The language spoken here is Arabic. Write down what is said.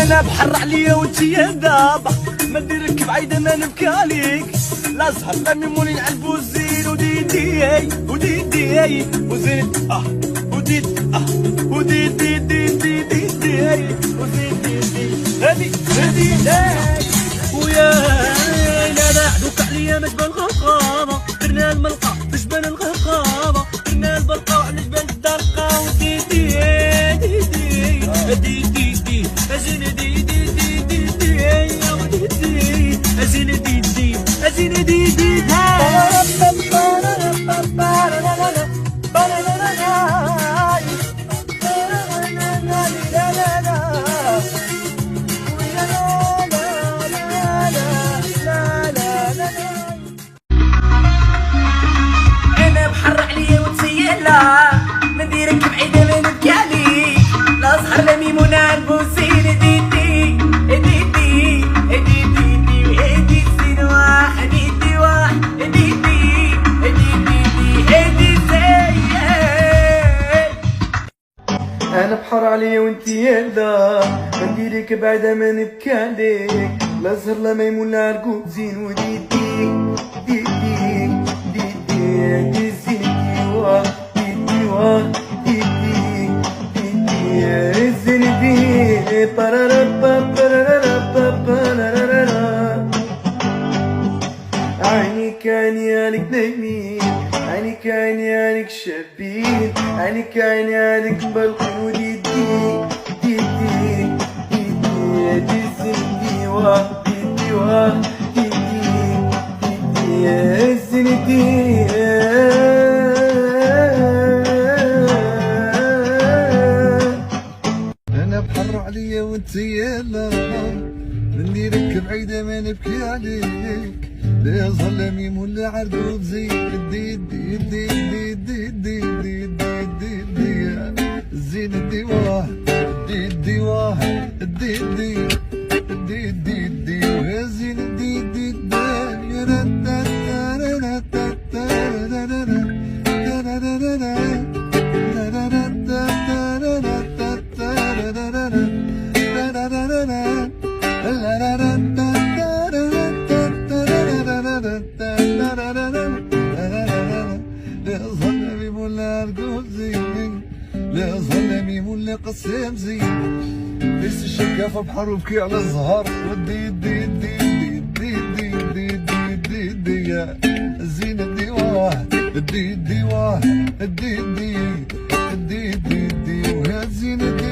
انا بحر عليا وانت يا دابا ما نديرك بعيدة ما نبكي عليك لا زهر لا ميمونين على البوزين وديدي وديدي وزيد وديد وديدي ديدي ديدي وزيد هادي ويا لا حدوك عليا ما تبان غرقانة درنا الملقى باش بان الغرقانة درنا البلقى وعلى جبال الدرقة وديدي ديدي ديدي أزين ديدي ديدي يا وديدي أزين ديدي أزين ديدي أنا بحر عليا وتسيلا ما نديرك بعيدة ما نبكي عليك لا زهر لا ميمونة عالبوسين ديدي ديدي ديدي وهادي السنواح ديدي واح ديدي ديدي هادي زي انا بحر عليا وانت يلا ما نديرك بعدا ما نبكي عليك لا زهر لا ميمون لا عرقوب زين وديدي ديدي ديدي دي زين واه ديدي واه ديدي ديدي زين دي بارارابا بارارابا بارارابا عينيك عيني عليك نايمين عينيك عيني عليك شابين عينيك عيني عليك مبلقين وديدي ديدي ديدي دي زندي واه ديدي واه ديدي ديدي زندي انا بحر عليا وانت يلا نديرك بعيدة ما نبكي عليك لا ظلمي ولا عرقوب زي دي دي دي دي دي دي دي دي دي دي زين دي واه دي دي واه دي دي دي دي دي وزين دي دي دي يا رتا تارا تارا لا ظلمي ولا عرقوب زين لا ظلمي ولا قسام زين ليس الشكافة بحر وبكي على الزهر ودي دي دي دي دي دي دي دي دي يا زين دي واه دي دي واه دي دي دي دي دي ويا زين دي